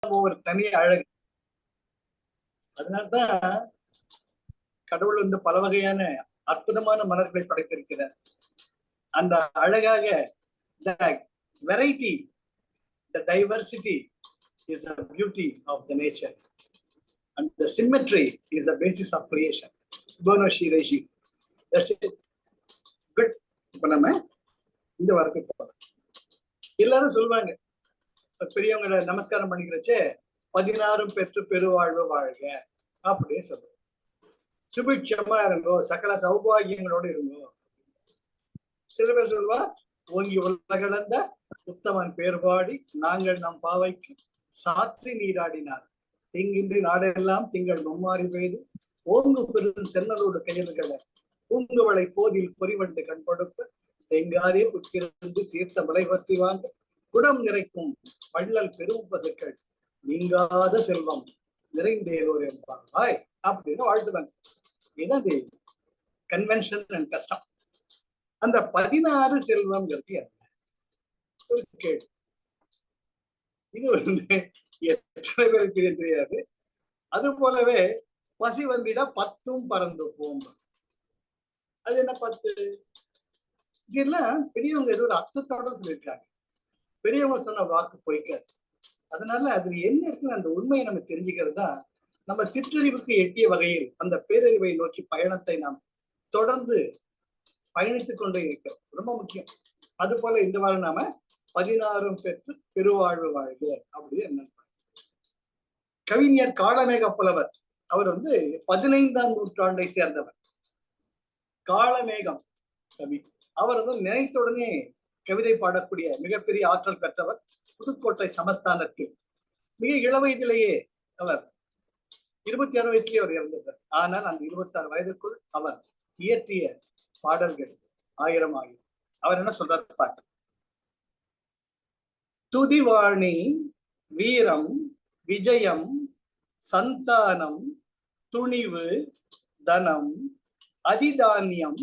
ஒரு தனி அழகு. அதனால்தான் கடவுள் வந்து பல வகையான அற்புதமான மலர்களை படைத்திருக்கிறார். அந்த அழகாக the variety, the diversity is the beauty of the nature, and the symmetry is the basis of creation. Bono Shirashi. That's it. Good. இப்ப நம்ம இந்த வாரத்துக்கு போறோம். எல்லாரும் சொல்லுவாங்க, பெரியவங்களை நமஸ்காரம் பண்ணிக்கிறச்சே 16 பெற்று பெருவாழ்வு வாழ்க அப்படியே சொல்லுவோம். சுபிட்சமா இருங்கோ, சகல சௌபாகியங்களோடு இருங்கோ. சில பேர் சொல்லுவா, ஓங்கி உலகளந்த உத்தமன் பேர்பாடி நாங்கள் நம் பாவைக்கு சாற்றி நீராடினார் திங்கின்றி நாடெல்லாம் திங்கள் மும்மாறி பெய்து ஓங்கு பெரும் சென்னலோடு கையல்களை பூங்குவளை போதில் பொறிவண்டு கண்படுப்ப தெங்காரே உட்கிருந்து சீர்த்த மலை பற்றி வாங்க குடம் நிறைக்கும் வள்ளல் பெரும் பசுக்கள் நீங்காத செல்வம் நிறைந்தேலோர் என்பாய் அப்படின்னு வாழ்த்துவாங்க. இது கன்வென்ஷன் அண்ட் கஸ்டம். அந்த 16 செல்வம்ங்கிறது என்ன? ஒரு கேள்வி. இது வந்து எத்தனை பேருக்கு தெரியாது. அது போலவே பசி வந்திட 10ம் பறந்து போம். அது என்ன 10? இதெல்லாம் பெரியவங்க ஏதோ ஒரு அர்த்தத்தோட சொல்லியிருக்காங்க. பெரியவங்க சொன்ன வாக்கு பொய்க்காது. அதனால அது என்ன இருக்குன்னு அந்த உண்மையை நம்ம தெரிஞ்சுக்கிறது தான் நம்ம சிற்றறிவுக்கு எட்டிய வகையில் அந்த பேரறிவை நோக்கி பயணத்தை நாம் தொடர்ந்து பயணித்துக் கொண்டே இருக்கிறோம். ரொம்ப முக்கியம். அது போல இந்த வாரம் நாம 16 பெற்று பெருவாழ்வு வாழ்க அப்படி என்ன. கவிஞர் காளமேக புலவர் அவர் வந்து 15ஆம் நூற்றாண்டை சேர்ந்தவர். காளமேகம் கவி. அவர் வந்து நினைத்தவுடனே கவிதை பாடக்கூடிய மிகப்பெரிய ஆற்றல் பெற்றவர். புதுக்கோட்டை சமஸ்தானத்தில் மிக இளவயதிலேயே அவர் 26 வயசுலேயே அவர் இறந்தார். ஆனால் அந்த 26 வயதுக்குள் அவர் இயற்றிய பாடல்கள் 1000 ஆயிரம். அவர் என்ன சொல்றாரு பாருங்க. துதிவாணி வீரம் விஜயம் சந்தானம் துணிவு தனம் அதிதானியம்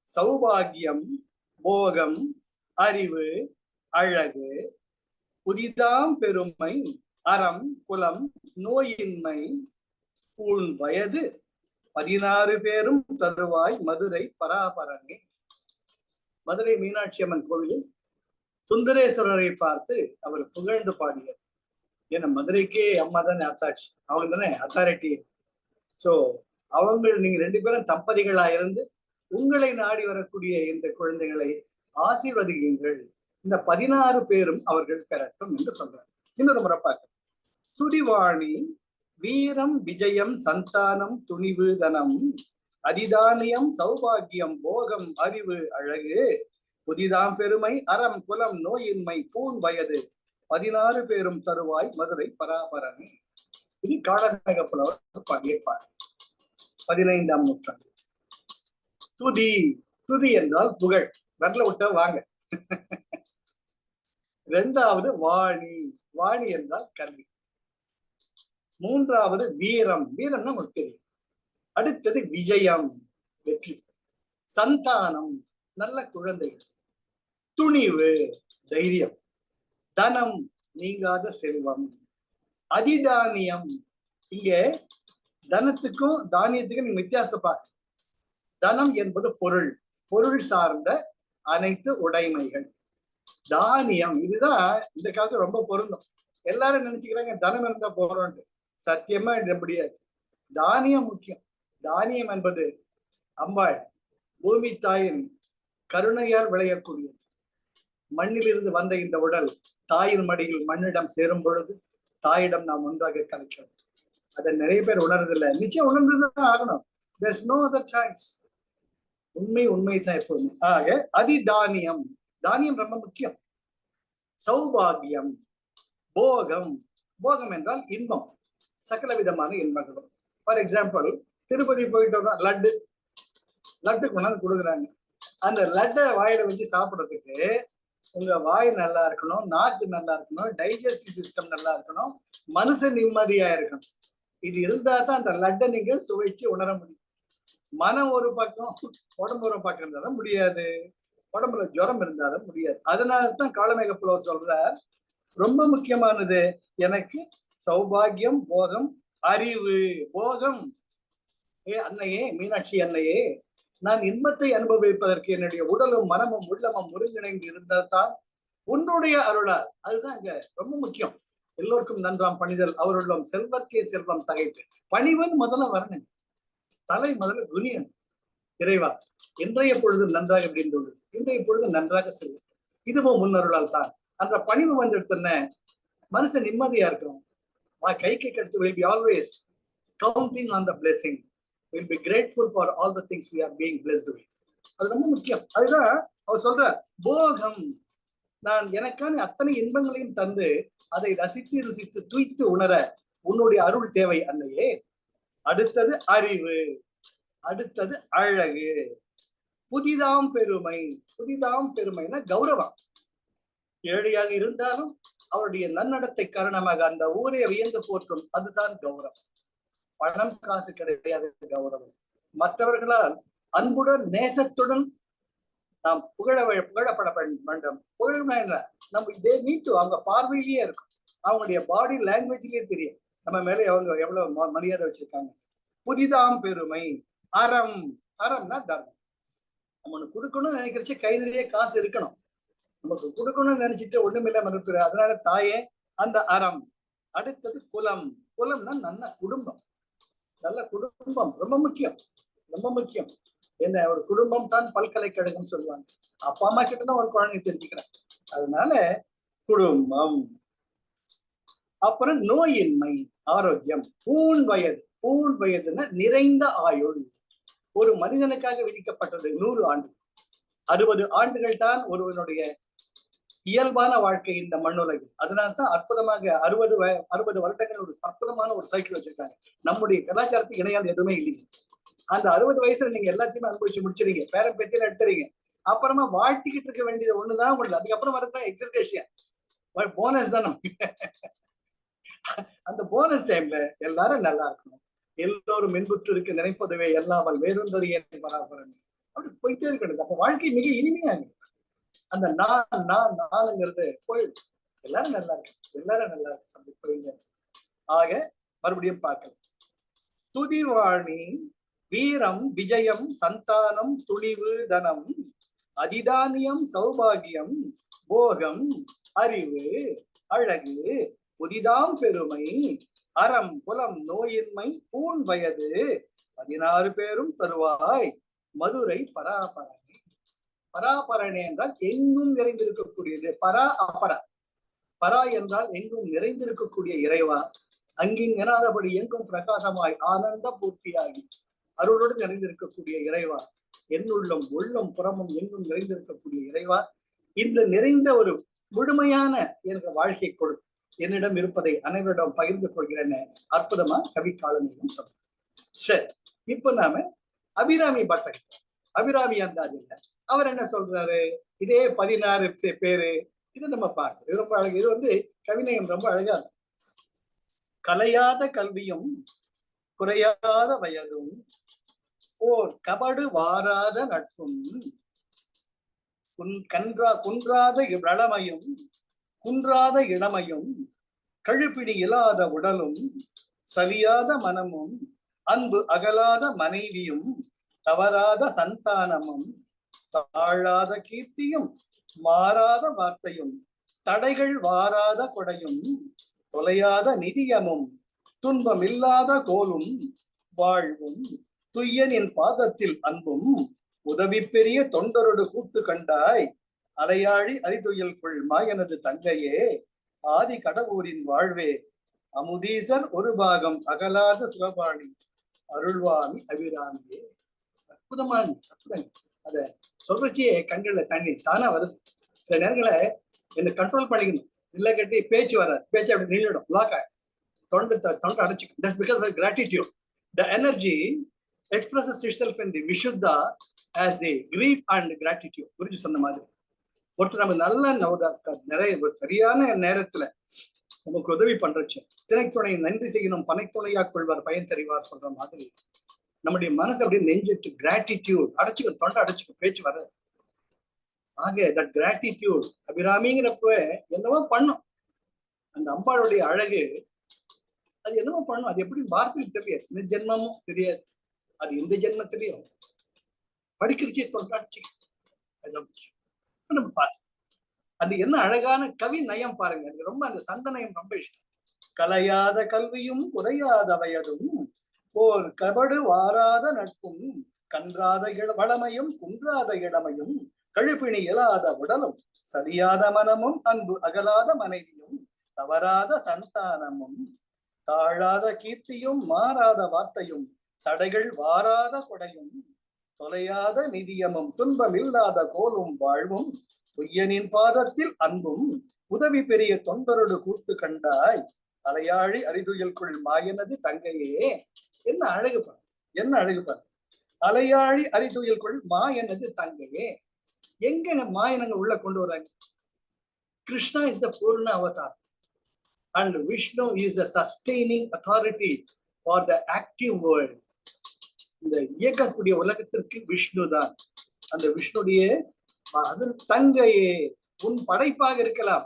சௌபாகியம் போகம் அறிவு அழகு புதிதாம் பெருமை அறம் குலம் நோயின்மை பூண் வயது 16 பேரும் தருவாய் மதுரை பராபரணி. மதுரை மீனாட்சி அம்மன் கோவிலில் சுந்தரேஸ்வரரை பார்த்து அவர் புகழ்ந்து பாடியது. ஏன்னா மதுரைக்கே அம்மா தானே அத்தாட்சி, அவங்க தானே அத்தாரிட்டி. சோ அவங்க நீங்க 2 பேரும் தம்பதிகளா இருந்து உங்களை நாடி வரக்கூடிய இந்த குழந்தைகளை ஆசீர்வதியுங்கள். இந்த 16 பேரும் அவர்கள் பெறட்டும் என்று சொல்றாங்க. இன்னொரு முறை பார்க்க. துதிவாணி வீரம் விஜயம் சந்தானம் துணிவு தனம் அதிதானியம் சௌபாகியம் போகம் அறிவு அழகு புதிதாம் பெருமை அறம் குலம் நோயின்மை பூண் வயது 16 பேரும் தருவாய் மதுரை பராபரணி. இது காளமேக புலவர் பாடிய பாடல். 15ஆம் நூற்றாண்டு. துதி. துதி என்றால் புகழ். வரல விட்ட வாங்க. 2வது வாணி. வாணி என்றால் கல்வி. 3வது வீரம். வீரம்னா உங்களுக்கு தெரியும். அடுத்தது விஜயம், வெற்றி. சந்தானம், நல்ல குழந்தைகள். துணிவு, தைரியம். தனம், நீங்காத செல்வம். அதிதானியம். இங்க தனத்துக்கும் தானியத்துக்கும் நீங்க வித்தியாசத்தை பாருங்க. தனம் என்பது பொருள், பொருள் சார்ந்த அனைத்து உடைமைகள். தானியம், இதுதான் இந்த காலத்துல ரொம்ப பொருந்தும். எல்லாரும் நினைச்சுக்கிறாங்க தனம் இருந்தா போறோம்ட்டு. சத்தியமா முடியாது. தானியம் முக்கியம். தானியம் என்பது அம்பாள் பூமி தாயின் கருணையால் விளையக்கூடியது. மண்ணிலிருந்து வந்த இந்த உடல் தாயின் மடியில் மண்ணிடம் சேரும் பொழுது தாயிடம் நாம் ஒன்றாக கலைக்கிறோம். அதை நிறைய பேர் உணர்றதில்லை. நிச்சயம் உணர்ந்துதான் ஆகணும். There's no other choice. உண்மை உண்மைதான் எப்போதுமே. ஆக அதிதானியம், தானியம் ரொம்ப முக்கியம். சௌபாகியம், போகம். போகம் என்றால் இன்பம், சகல விதமான இன்பங்களும். ஃபார் எக்ஸாம்பிள், திருப்பதி போயிட்டோம்னா லட்டு, லட்டு கொண்டாந்து கொடுக்குறாங்க. அந்த லட்டை வாயில வச்சு சாப்பிட்றதுக்கு உங்க வாய் நல்லா இருக்கணும், நாக்கு நல்லா இருக்கணும், டைஜஸ்டிவ் சிஸ்டம் நல்லா இருக்கணும், மனுஷன் நிம்மதியா இருக்கணும். இது இருந்தா தான் அந்த லட்டை நீங்க சுவைச்சு உணர முடியும். மனம் ஒரு பக்கம், உடம்பு ஒரு பக்கம் இருந்தாலும் முடியாது. உடம்புல ஜுரம் இருந்தாலும் முடியாது. அதனால தான் காளமேக புலவர் சொல்றார், ரொம்ப முக்கியமானது எனக்கு சௌபாகியம், போகம், அறிவு. போகம், அன்னையே, மீனாட்சி அன்னையே, நான் இன்பத்தை அனுபவிப்பதற்கு என்னுடைய உடலும் மனமும் உள்ளமும் ஒருங்கிணைந்து இருந்தால்தான் உன்னுடைய அருளால். அதுதான் இங்க ரொம்ப முக்கியம். எல்லோருக்கும் நன்றாம் பணிதல் அவருள்ளம் செல்வர்க்கே செல்வம் தகைத்து. பணிவன் முதல்ல வரணும், தலை முதல்ல குனியன். இறைவா, இன்றைய பொழுது நன்றாக முடிந்துள்ளது, இன்றைய பொழுது நன்றாக செல்லும், இதுவும் முன்னருளால் தான். அந்த பணிவு வந்துடுத்துன மனுஷன் நிம்மதியா இருக்கும். கைக்கு கிடைச்சு will be always counting on the blessing, will be grateful for all the things we are being blessed with. அது ரொம்ப முக்கியம். அதுதான் அவர் சொல்றார், போகம், நான் எனக்கான அத்தனை இன்பங்களையும் தந்து அதை ரசித்து ருசித்து துய்த்து உணர உன்னுடைய அருள் தேவை அன்னையே. அடுத்தது அறிவு, அடுத்தது அழகு, புதிதாம் பெருமை. புதிதாம் பெருமைனா கௌரவம். ஏழையாக இருந்தாலும் அவருடைய நன்னடத்தை காரணமாக அந்த ஊரை வியந்து போற்றும், அதுதான் கௌரவம். பணம் காசு கிடையாது கௌரவம். மற்றவர்களால் அன்புடன் நேசத்துடன் நாம் புகழப்பட வேண்டும். புகழ் நம்ம இதே நீட்டு அவங்க பார்வையிலேயே இருக்கும், அவங்களுடைய பாடி லாங்குவேஜ்லயே தெரியும் நம்ம மேல அவங்க எவ்வளவு மரியாதை வச்சிருக்காங்க. புதிதாம் பெருமை, அறம். அறம்னா தர்மம். நம்ம கொடுக்கணும்னு நினைக்கிறச்சு கை நிறைய காசு இருக்கணும், நமக்கு கொடுக்கணும்னு நினைச்சிட்டு ஒண்ணுமில்லாம இருக்கிற. அதனால தாயே அந்த அறம். அடுத்தது குலம். குலம்னா நல்ல குடும்பம். நல்ல குடும்பம் ரொம்ப முக்கியம், ரொம்ப முக்கியம். என்ன, ஒரு குடும்பம் தான் பல்கலைக்கழகம் சொல்லுவாங்க. அப்பா அம்மா கிட்டதான் ஒரு குழந்தை தெரிஞ்சுக்கிறேன். அதனால குடும்பம். அப்புறம் நோயின்மை, ஆரோக்கியம். பூண் வயது. பூண் வயதுன்னா நிறைந்த ஆயுள். ஒரு மனிதனுக்காக விதிக்கப்பட்டது 100 ஆண்டு. 60 ஆண்டுகள் தான் ஒருவனுடைய இயல்பான வாழ்க்கை இந்த மண்ணுலகில். அதனால்தான் அற்புதமாக 60 வருடங்கள் ஒரு அற்புதமான ஒரு சைக்கிள் வச்சிருக்காங்க. நம்முடைய கலாச்சாரத்துக்கு இணையால் எதுவுமே இல்லைங்க. அந்த 60 வயசுல நீங்க எல்லாத்தையுமே அனுபவிச்சு முடிச்சிருங்க, பேரம் பேத்தியில எடுத்துறீங்க. அப்புறமா வாழ்த்திக்கிட்டு இருக்க வேண்டியது ஒண்ணுதான் உங்களுக்கு. அதுக்கப்புறம் வரதான் எக்ஸர்கேஷன், போனஸ் தான் நமக்கு. அந்த போனஸ் டைம்ல எல்லாரும் நல்லா இருக்கணும், எல்லோரும் மென்புற்று இருக்க நினைப்பதுவே எல்லாமல் வேறொன்று என் பராபரம், அப்படி போயிட்டே இருக்கணும். அப்ப வாழ்க்கை மிக இனிமையாக அந்த நானுங்கிறது போயிடும். எல்லாரும் நல்லா இருக்கு, எல்லாரும் நல்லா இருக்கு, அப்படி போயிங்க. ஆக மறுபடியும் பார்க்கலாம். துதிவாணி, வீரம், விஜயம், சந்தானம், துணிவு, தனம், அதிதானியம், சௌபாகியம், போகம், அறிவு, அழகு, புதிதாம் பெருமை, அறம், குலம், நோயின்மை, பூண் வயது, 16 பேரும் தருவாய் மதுரை பராபரணி. பராபரணி என்றால் எங்கும் நிறைந்திருக்கக்கூடியது. பரா அபரா. பரா என்றால் எங்கும் நிறைந்திருக்கக்கூடிய இறைவா, அங்கிங் எனாதபடி எங்கும் பிரகாசமாய் ஆனந்த பூர்த்தியாகி அருளோடு நிறைந்திருக்கக்கூடிய இறைவா, என்னுள்ளம் உள்ளம் புறமும் எங்கும் நிறைந்திருக்கக்கூடிய இறைவா, இந்த நிறைந்த ஒரு முழுமையான எனக்கு வாழ்க்கை கொடு, என்னிடம் இருப்பதை அனைவரிடம் பகிர்ந்து கொள்கிறேன்னு அற்புதமா கவி காலனியும் சொல்றேன். சரி, இப்ப நாம அபிராமி பட்டர், அபிராமி அந்தாதில்ல அவர் என்ன சொல்றாரு? இதே 16 பேரு, இது நம்ம பார்க்கிறோம். இது ரொம்ப அழகு. இது வந்து கவிநயம் ரொம்ப அழகா. கலையாத கல்வியும் குறையாத வயதும் ஓர் கபடு வாராத நட்பும் குன்றாத இளமையும் குன்றாத இளமையும் கழுப்பிடி இல்லாத உடலும் சலியாத மனமும் அன்பு அகலாத மனைவியும் தவறாத சந்தானமும் தாழாத கீர்த்தியும் மாறாத வார்த்தையும் தடைகள் வாராத கொடையும் தொலையாத நிதியமும் துன்பம் இல்லாத கோலும் வாழ்வும் துய்யனின் பாதத்தில் அன்பும் உதவி பெரிய தொண்டரோடு கூட்டு கண்டாய் அலையாழி அரிதுயல் கொள்மா எனது தங்கையே ஆதி கடவுரின் வாழ்வே அமுதீசர் ஒரு பாகம் அகலாத சுகபாணி அருள்வாமி அபிராமியே. அற்புதமான அற்புதம். அத சொல்றச்சே கண்கள்ல தண்ணி தானா வருது. சில நேரங்களை என்ன கண்ட்ரோல் பண்ணிக்கணும், இல்ல கட்டி பேச்சு வராது, பேச்சு அப்படி நின்றுடும், பிளாக் ஆகும், தொண்டை அடைச்சிக்கும். That's because of gratitude. The energy expresses itself in the Vishuddha as the grief and gratitude. Guruji சொன்ன மாதிரி ஒருத்தர் நம்ம நல்ல நிறைய சரியான நேரத்துல நமக்கு உதவி பண்றச்சு திணைத்துணை நன்றி செய்யணும், பனைத்துணையா கொள்வார் பயன் தெரிவார் சொல்ற மாதிரி நம்முடைய மனசு அப்படியே நெஞ்சிட்டு கிராட்டிடியூட் அடைச்சிக்கும், தொண்டை அடைச்சிக்கும், பேச்சு வராது. ஆக தட் கிராட்டிடியூட் அபிராமிங்கிறப்ப என்னவோ பண்ணும். அந்த அம்பாளுடைய அழகு அது என்னமோ பண்ணும், அது எப்படி வார்த்தையில் தெரியாது, இந்த ஜென்மமும் தெரியாது, அது எந்த ஜென்மத்திலையும் படிக்கிறச்சே தொண்டாட்சி நம்ம பார்த்து. அது என்ன அழகான கவி நயம் பாருங்க, எனக்கு ரொம்ப அந்த சந்த நயம் ரொம்ப இஷ்டம். கலையாத கல்வியும் குறையாத வயதும் ஓர் கபடு வாராத நட்பும் கன்றாத வளமையும் குன்றாத இளமையும் கழுப்பிணி இயலாத உடலும் சரியாத மனமும் அன்பு அகலாத மனைவியும் தவறாத சந்தானமும் தாழாத கீர்த்தியும் மாறாத வார்த்தையும் தடைகள் வாராத கொடையும் தொலையாத நிதியமும் துன்பமில்லாத கோலும் வாழ்வும் பொய்யனின் பாதத்தில் அன்பும் உதவி பெரிய தொண்டரோடு கூட்டு கண்டாய் தலையாழி அரிதுயல்குள் மாயனது தங்கையே. என்ன அழகு பாரு, என்ன அழகு பாரு. அலையாழி அரிதுயல்குள் மாயனது தங்கையே. எங்க மாயனங்க உள்ள கொண்டு வராங்க? கிருஷ்ணா இஸ் த பூர்ண Avatar and Vishnu is a sustaining authority for the active world. இந்த இயக்கக்கூடிய உலகத்திற்கு விஷ்ணு தான். அந்த விஷ்ணுடைய அது தங்கையே, உன் படைப்பாக இருக்கலாம்,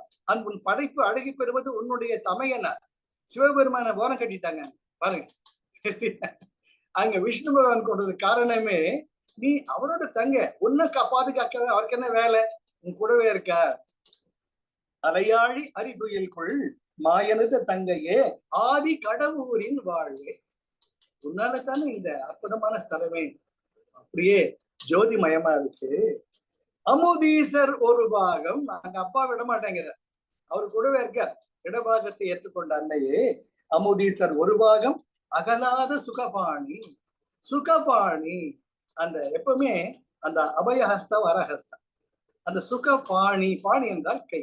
உன் படைப்பு அழகி பெறுவது உன்னுடைய தமையன. சிவபெருமான ஓரம் கட்டிட்டாங்க பாருங்க. அங்க விஷ்ணு பகவான் கொண்டது காரணமே நீ அவரோட தங்க, உன்னை பாதுகாக்க அவருக்கு என்ன வேலை, உன் கூடவே இருக்க. அலையாழி அரிதுயல்குள் மாயனது தங்கையே ஆதி கடவுரின் வாழ்வே. உன்னாலதானே இந்த அற்புதமான ஸ்தலமே அப்படியே ஜோதிமயமா இருக்கு. அமுதீசர் ஒரு பாகம், நாங்க அப்பா விட மாட்டேங்கிற, அவரு கூடவே இருக்கார். இடபாகத்தை ஏற்றுக்கொண்ட அன்னையே அமுதீசர் ஒரு பாகம் அகலாத சுகபாணி. சுகபாணி அந்த எப்பவுமே அந்த அபயஹஸ்தம் வரஹஸ்தம், அந்த சுகபாணி, பாணி என்றால் கை.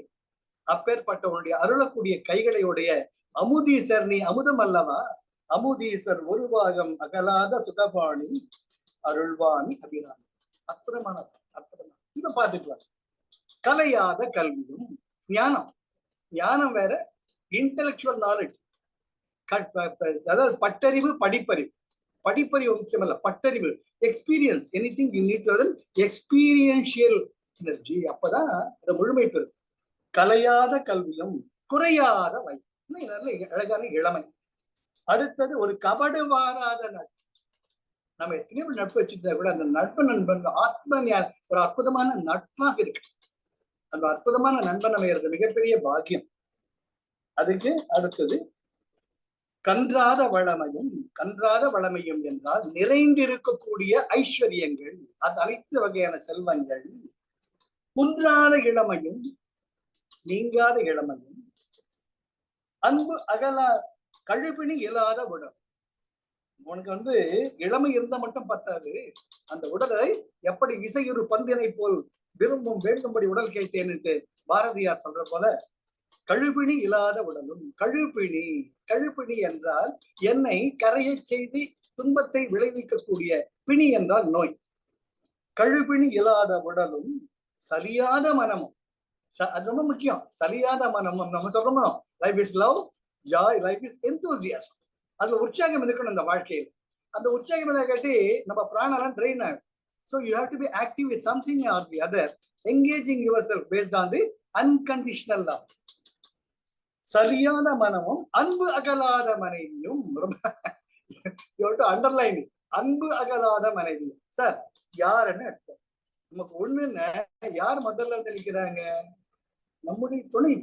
அப்பேற்பட்டவனுடைய அருளக்கூடிய கைகளை உடைய அமுதீசர், நீ அமுதம் அல்லவா. அமுதீசர் ஒரு பாகம் அகலாத சுகபாணி அருள்வாணி அபிராமி. அற்புதமான அற்புதமான இதை பார்த்துட்டு வர. கலையாத கல்வியும் ஞானம், ஞானம் வேற, இன்டெலக்சுவல் நாலேஜ். அதாவது பட்டறிவு படிப்பறிவு, படிப்பறிவு முக்கியமல்ல, பட்டறிவு, experience, anything you need to experiential energy. அப்பதான் அதை முழுமை பெறும். கலையாத கல்வியும் குறையாத வயது, நல்ல அழகான இளமை. அடுத்தது ஒரு கபடு வாராத நட்பு. நம்ம எத்தனையோ நட்பு வச்சுட்டா கூட அந்த நட்பு நண்பன் ஆத்ம ஒரு அற்புதமான நட்பாக இருக்கு. அந்த அற்புதமான நண்பன் அமைகிறது மிகப்பெரிய பாக்கியம். அதுக்கு அடுத்தது கன்றாத வளமையும். கன்றாத வளமையும் என்றால் நிறைந்திருக்கக்கூடிய ஐஸ்வர்யங்கள், அது அனைத்து வகையான செல்வங்கள். குன்றாத இளமையும் நீங்காத இளமையும் அன்பு அகலா கழுபிணி இயலாத உடல். உனக்கு இளமை இருந்தா மட்டும் பத்தாது, அந்த உடலை எப்படி இசையுறு பந்தினை போல் விரும்பும் வேண்டும்படி உடல் கேட்டேன்னுட்டு பாரதியார் சொல்ற போல கழுபிணி இல்லாத உடலும். கழுபிணி, கழுபிணி என்றால் என்னை கரையை செய்து துன்பத்தை விளைவிக்கக்கூடிய, பிணி என்றால் நோய். கழுபிணி இல்லாத உடலும் சலியாத மனமும், அது ரொம்ப முக்கியம். சலியாத மனமும் நம்ம சொல்றோமோ, life is love, Joy, life is enthusiasm. அதுல உற்சாகம் இருக்கணும் இந்த வாழ்க்கையில். அந்த உற்சாகம் கட்டி நம்ம பிராணெல்லாம் ட்ரெயின் ஆகும். So you have to be active with something R the other, engaging your self based on the unconditional love. சரியான மனமும் அன்பு அகலாத மனைவியும். ரொம்ப அண்டர்லைன், அன்பு அகலாத மனைவி. சார் யாருன்னு அர்த்தம்? நமக்கு ஒண்ணுன்னு யார் முதல்ல நினைக்கிறாங்க? நம்முடைய துணை.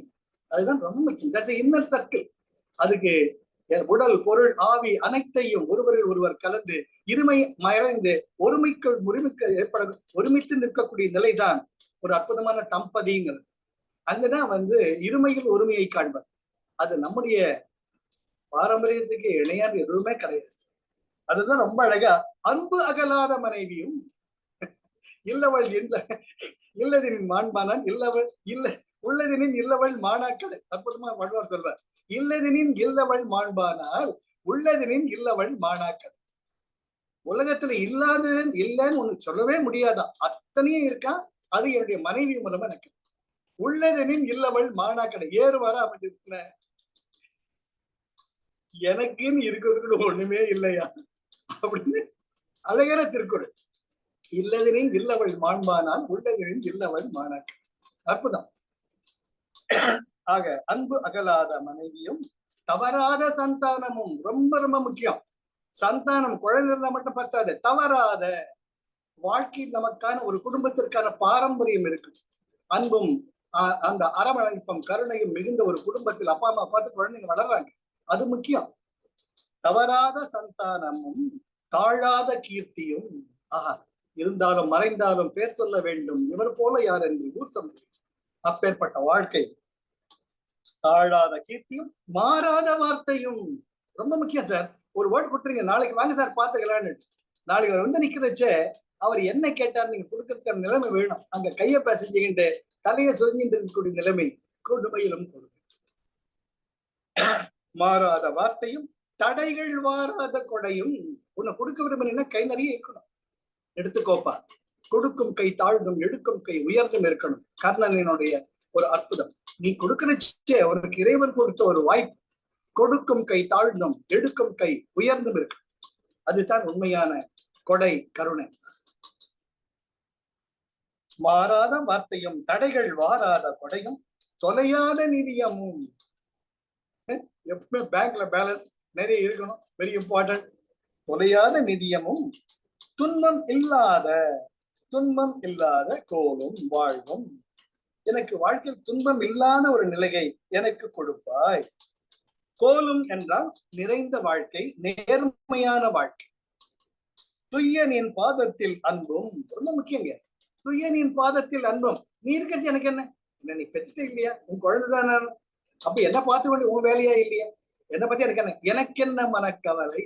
அதுதான் ரொம்ப முக்கியம். Inner circle. அதுக்கு உடல், பொருள், ஆவி அனைத்தையும் ஒருவரில் ஒருவர் கலந்து இருமை மறைந்து ஒருமிக்க ஏற்பட ஒருமித்து நிற்கக்கூடிய நிலைதான் ஒரு அற்புதமான தம்பதிங்கிறது. அங்கதான் இருமையில் ஒருமையை காண்பது. அது நம்முடைய பாரம்பரியத்துக்கு இணையான எதுவுமே கிடையாது. அதுதான் ரொம்ப அழகா. அன்பு அகலாத மனைவியும் இல்லவள் இல்லதினின் மாண்பானான் இல்லவள் இல்ல உள்ளதினின் இல்லவள் மானாக்கடை. அற்புதமா வள்ளுவர் சொல்வார், இல்லதினின் இல்லவள் மாண்பானால் உள்ளதினின் இல்லவள் மானாக்கடை. உலகத்துல இல்லாத இல்லைன்னு ஒண்ணு சொல்லவே முடியாதான், அத்தனையும் இருக்கா. அது என்னுடைய மனைவி மூலமா எனக்கு. உள்ளதனின் இல்லவள் மானாக்கடை, ஏறுவாரா அமைஞ்சிருக்க எனக்குன்னு இருக்கிறதுக்கு ஒண்ணுமே இல்லையா அப்படின்னு அழகான திருக்குறள். இல்லதனின் இல்லவள் மாண்பானால் உள்ளதனின் இல்லவள் மானாக்கடை. அற்புதம். ஆக அன்பு அகலாத மனைவியும் தவறாத சந்தானமும் ரொம்ப ரொம்ப முக்கியம். சந்தானம் குழந்தை இருந்தா மட்டும் பத்தாது, தவறாத வாழ்க்கை. நமக்கான ஒரு குடும்பத்திற்கான பாரம்பரியம் இருக்கு. அன்பும் அந்த அரவணைப்பும் கருணையும் மிகுந்த ஒரு குடும்பத்தில் அப்பா அம்மா பார்த்து குழந்தைங்க வளர்றாங்க, அது முக்கியம். தவறாத சந்தானமும் தாழாத கீர்த்தியும். ஆஹா, இருந்தாலும் மறைந்தாலும் பேர் சொல்ல வேண்டும் இவர் போல யார் என்று ஊர் சொல்ல. அப்பேற்பட்ட வாழ்க்கை. தாழாத கீர்த்தியும் மாறாத வார்த்தையும் ரொம்ப முக்கியம் சார். ஒரு வேர்ட் கொடுத்துருங்க, நாளைக்கு வாங்க சார் பாத்துக்கலான்னு. நாளைக்கு அவர் வந்து நிக்கிறச்சே அவர் என்ன கேட்டார் நீங்க கொடுக்கறதுக்கான நிலைமை வேணும். அங்க கையை பேசிச்சுக்கிட்டு தலையை சொரிஞ்சிட்டு இருக்கக்கூடிய நிலைமை கொடுமையிலும் கொடுமை. மாறாத வார்த்தையும் தடைகள் வாராத கொடையும். உன்னை கொடுக்க விரும்பினா கை நிறைய இருக்கணும், எடுத்துக்கோப்பா. கொடுக்கும் கை தாழ்ந்தும் எடுக்கும் கை உயர்ந்தும் இருக்கணும். கர்ணனினுடைய ஒரு அற்புதம். நீ கொடுக்கிறச்சே உனக்கு இறைவன் கொடுத்த ஒரு வாய்ப்பு. கொடுக்கும் கை தாழ்ந்தும் எடுக்கும் கை உயர்ந்தும் இருக்கு. அதுதான் உண்மையான கொடை, கருணை. மாறாத வார்த்தையும் தடைகள் வாராத கொடையும் தொலையாத நிதியமும். எப்பவுமே பேங்க்ல பேலன்ஸ் நிறைய இருக்கணும், வெரி இம்பார்ட்டன்ட். தொலையாத நிதியமும் துன்பம் இல்லாத கோலும் வாழ்வும். எனக்கு வாழ்க்கையில் துன்பம் இல்லாத ஒரு நிலையை எனக்கு கொடுப்பாய். கோலும் என்றால் நிறைந்த வாழ்க்கை, நேர்மையான வாழ்க்கை. துய்யனின் பாதத்தில் அன்பும் ரொம்ப முக்கியங்க. துய்யனின் பாதத்தில் அன்பும். நீ இருக்கிறது எனக்கு என்ன, நீ பெற்றுட்டே இல்லையா, உன் குழந்தைதான் நான். அப்ப என்ன பார்த்து கொண்டு உன் வேலையா இல்லையா, என்னை பத்தி எனக்கு என்ன, எனக்கென்ன மனக்கவலை,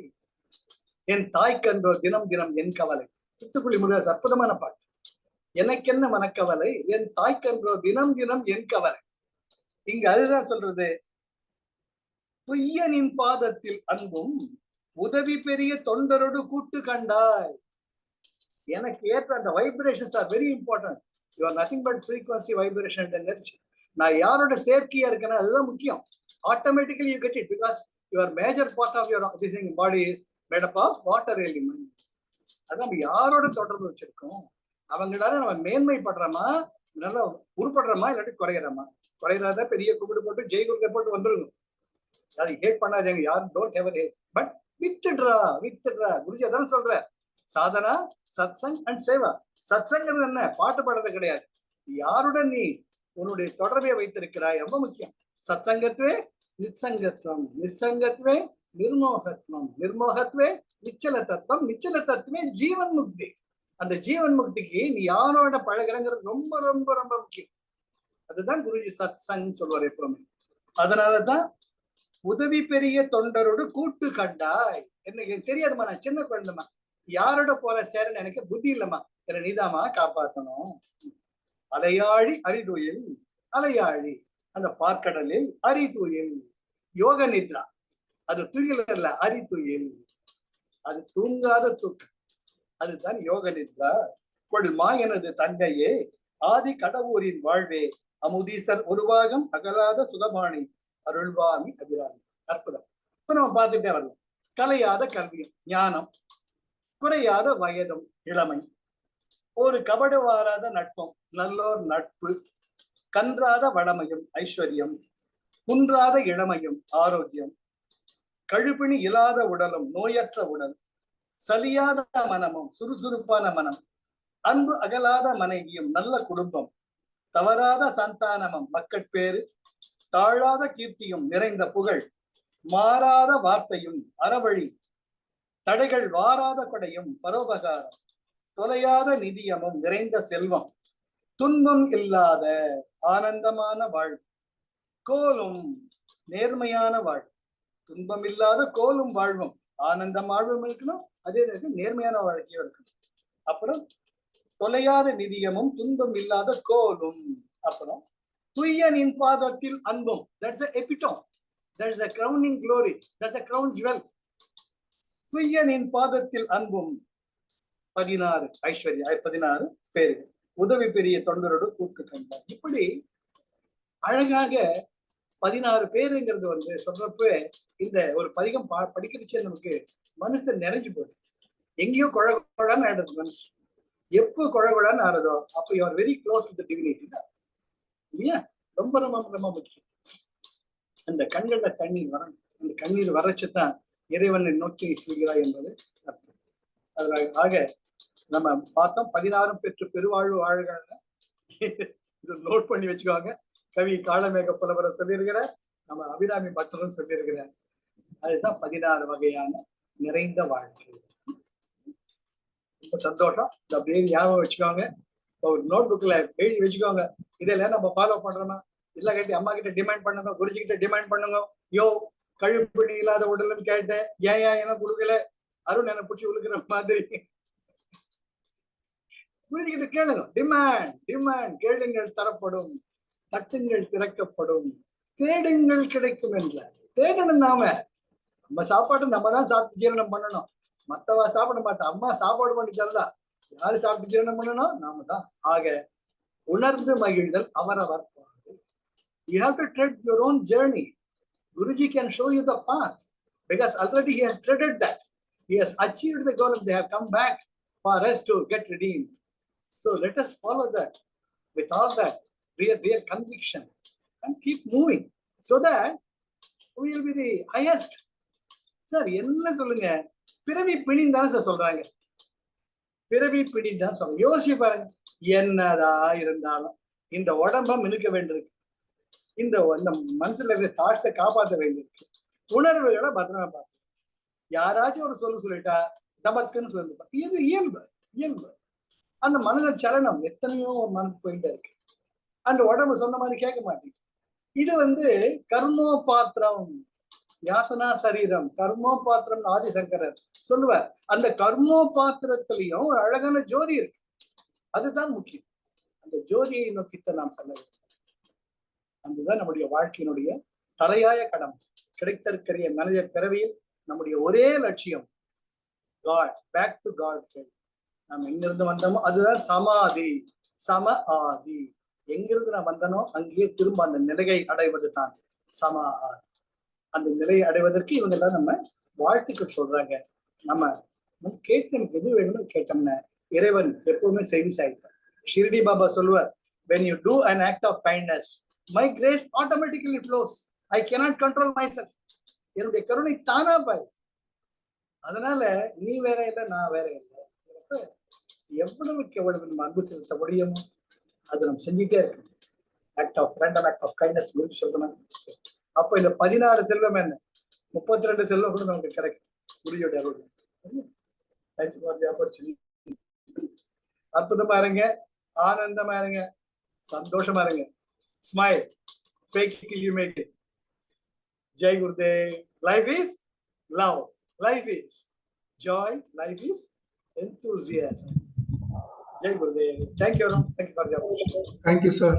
என் தாய்க்கன்றோ தினம் தினம் என் கவலை. தூத்துக்குடி முருகதாஸ் அற்புதமான பாட்டு. எனக்கென்ன மனக்கவலை, என் தாய்க்கன்றோ தினம் தினம் என் கவலை. இங்க அதுதான் சொல்றது. துய்யனின் பாதத்தில் அன்பும் உதவி பெரிய தொண்டரோடு கூட்டு கண்டாய். எனக்கு ஏற்ற அந்த vibrations are very important. You are nothing but frequency, vibration and energy. நான் யாரோட சேர்க்கையா இருக்கேன்னா அதுதான் முக்கியம். Automatically you get it, because your major part of your body is made up of water element. அதான் நம்ம யாரோட தொடர்பு வச்சிருக்கோம், அவங்களால நம்ம மேன்மைப்படுறோமா, நல்லா உருப்படுறோமா, இல்லாட்டி குறையிறோமா. குறையிறாத பெரிய கும்பிடு போட்டு ஜெய்குருதை போட்டு வந்துருக்கும். அது ஹேட் பண்ணாதீங்க, யாரும் டோன்ட் எவர் ஹேட், பட் வித்துடுறா. குருஜி அதான் சொல்ற, சாதனா சத்சங் அண்ட் சேவா. சத்சங்கிறது என்ன, பாட்டு பாடுறது கிடையாது. யாருடன் நீ உன்னுடைய தொடர்பை வைத்திருக்கிறாய் ரொம்ப முக்கியம். சத்சங்கத்துவே நிச்சங்கத்துவம், நிச்சங்கத்துவே நிர்மோகத்துவம், நிர்மோகத்துவே நிச்சல தத்துவம், நிச்சல தத்துவமே ஜீவன் முக்தி. அந்த ஜீவன் முக்திக்கு நீ யாரோட பழகிறங்கிறது ரொம்ப ரொம்ப ரொம்ப முக்கியம். அதுதான் குருஜி சத் சங் சொல்வார் எப்பவுமே. அதனாலதான் உதவி பெரிய தொண்டரோடு கூட்டு கண்டாய். எனக்கு தெரியாதுமா, நான் சின்ன குழந்தைமா, யாரோட போற சேரன்னு எனக்கு புத்தி இல்லம்மா, என்ன நீதாமா காப்பாத்தணும். அலையாழி அரிதுயில், அலையாழி அந்த பார்க்கடலில், அரிதுயில் யோக நித்ரா. அது துயில் அல்ல, அரிதுயில், அது தூங்காத தூக்கம், அதுதான் யோக நித்ரா. கொள்மா எனது தங்கையே ஆதி கடவுரின் வாழ்வே, அமுதீசர் உருவாகம் அகலாத சுகபாணி அருள்வாமி அபிராமி. அற்புதம். இப்ப நம்ம பார்த்துட்டே வரலாம். கலையாத கல்வியும் ஞானம், குறையாத வயதும் இளமை, ஒரு கபடு வாராத நட்பும் நல்லோர் நட்பு, கன்றாத வளமையும் ஐஸ்வர்யம், குன்றாத இளமையும் ஆரோக்கியம், கழுப்பிணி இல்லாத உடலும் நோயற்ற உடல், சலியாத மனமும் சுறுசுறுப்பான மனம், அன்பு அகலாத மனைவியும் நல்ல குடும்பம், தவறாத சந்தானமும் மக்கட்பேறு, தாழாத கீர்த்தியும் நிறைந்த புகழ், மாறாத வார்த்தையும் அறவழி, தடைகள் வாராத கொடையும் பரோபகாரம், தொலையாத நிதியமும் நிறைந்த செல்வம், துன்பம் இல்லாத ஆனந்தமான வாழ்வு, கோலும் நேர்மையான வாழ்வு. துன்பம் இல்லாத கோலும் வாழ்வும் ஆனந்தம் வாழ்வும் இருக்கணும், அதே நேரத்தில் நேர்மையான வாழ்க்கையும் இருக்கணும். அப்புறம் தொலையாத நிதியமும் துன்பம் இல்லாத கோலும். அப்புறம் துய்யனின் பாதத்தில் அன்பும். That's the epitome. That's the crowning glory. That's the crown jewel. துய்யனின் பாதத்தில் அன்பும் 16 ஐஸ்வர்யா, 16 பேரு, உதவி பெரிய தொண்டரோடு கூட்டு கண்டார். இப்படி அழகாக 16 பேருங்கிறது வந்து சொல்றப்ப இந்த ஒரு பதிகம் படிக்கிறச்சே நமக்கு மனசு நிறைஞ்சு போகுது. எங்கேயோ குழகுழான்னு ஆயிடுது மனசு. எப்போ குழகுழான்னு ஆடுதோ அப்போ you are very close to the divinity இல்லையா. ரொம்ப ரொம்ப ரொம்ப முக்கியம். அந்த கண்கள்ல தண்ணீர் வரணும். அந்த கண்ணீர் வறட்சித்தான் இறைவனை நோக்கி சொல்கிறாய் என்பது அர்த்தம். அதுல ஆக நம்ம பார்த்தோம் 16 பெற்று பெருவாழ்வு வாழ்கிறாங்க. இது நோட் பண்ணி வச்சுக்கோங்க. கவி காளமேக புலவரை சொல்லியிருக்கிறார், நம்ம அபிராமி பட்டரும் சொல்லியிருக்கிறார். அதுதான் 16 வகையான நிறைந்த வாழ்க்கை. ரொம்ப சந்தோஷம். இந்த அப்படியே ஞாபகம் வச்சுக்கோங்க. ஒரு நோட் புக்ல எழுதி வச்சுக்கோங்க. இதெல்லாம் நம்ம ஃபாலோ பண்றோமா? இல்ல கேட்டு அம்மா கிட்ட டிமாண்ட் பண்ணுங்க, குருஜி கிட்ட டிமாண்ட் பண்ணுங்க. யோ கழுப்பிணி இல்லாத உடல்னு கேட்டேன், ஏன் என்ன கொடுக்கல, அருண் என்ன பிடிச்சி உழுக்கிற மாதிரி. குருஜி கிட்ட கேளுங்க. Demand demand. கேளுங்கள் தரப்படும், தட்டுங்கள் திறக்கப்படும், தேடுங்கள் கிடைக்கும் என்ற. தேடணும் நாம. நம்ம சாப்பாடு நம்ம தான் சாப்பிட்டு ஜீரணம் பண்ணணும். மத்தவா சாப்பிட மாட்டோம். அம்மா சாப்பாடு பண்ணி தரல. யாரு சாப்பிட்டு ஜீரணம் பண்ணணும்? நாம தான். ஆக உணர்ந்து மகிழ்தல் அவரவர். You have to tread your own journey. Guruji can show you the path because already he has treaded that. He has achieved the goal and they have come back for us to get redeemed. So let us follow that with all that real conviction and keep moving so that we will be the highest. Sir, என்ன சொல்லுங்க? பிறவி பிணின்னு தானே sir சொல்றாங்க. பிறவி பிணின்னு தான் சொல்றாங்க. யோசிச்சு பாருங்க. என்னதா இருந்தாலும் இந்த உடம்ப மினுக்க வேண்டியிருக்கு. இந்த மனசுல இருக்கிற தாட்ஸை காப்பாற்ற வேண்டியிருக்கு. உணர்வுகளை பத்திரமா பார்த்து யாராச்சும் ஒரு சொல்லிட்டா தமக்குன்னு சொல்லி இது இயல்பு. இயல்பு. அந்த மனத சலனம் எத்தனையோ மனசு போயிட்டே இருக்கு. அந்த உடம்பு சொன்ன மாதிரி கேட்க மாட்டேங்குது. இது கர்மோபாத்திரம், யாத்தனா சரீரம். கர்மோபாத்திரம் ஆதிசங்கரர் சொல்லுவார். அந்த கர்மோபாத்திரத்திலையும் ஒரு அழகான ஜோதி இருக்கு. அதுதான் முக்கியம். அந்த ஜோதியை நோக்கித்தான் நாம் செல்ல வேண்டும். அதுதான் நம்முடைய வாழ்க்கையினுடைய தலையாய கடமை. கிடைத்திருக்கிற மனித பிறவியில் நம்முடைய ஒரே லட்சியம் காட், பேக் டு காட். நாம் எங்கிருந்து வந்தோமோ அதுதான் சமாதி, சம ஆதி. எங்கிருந்து நான் வந்தனோ அங்கேயே திரும்ப அந்த நிலையை அடைவது தான் சம ஆதி. அந்த நிலையை அடைவதற்கு இவங்க எல்லாம் நம்ம வாழ்த்துக்கள் சொல்றாங்க. நம்ம கேட்டு நமக்கு எது வேணும்னு கேட்டோம்னா இறைவன் எப்பவுமே செவி சாய்ப்பார். ஷிர்டி பாபா சொல்லுவார், when you do an act of kindness, my grace automatically flows. I cannot control myself. என்னுடைய கருணை தானா பாய். அதனால நீ வேற இல்லை, நான் வேற இல்லை. எவ்வளவுக்கு எவ்வளவு நம்ம அன்பு செலுத்த முடியுமோ அது நம்ம செஞ்சுட்டே இருக்கணும். Act of random act of kindness சொல்றேன். அப்போ இந்த 16 செல்வம் என்ன, 32 செல்வம் கூட நமக்கு கிடைக்கும். குருஜியோட அருள். அற்புதமா இருங்க, ஆனந்தமா இருங்க, சந்தோஷமா இருங்க. Smile. Fake it till you make it. Jai Gurudev. Life is love. Life is joy. Life is enthusiasm. Jai Gurudev. Thank you, Arun. Thank you for the opportunity. Thank you, sir.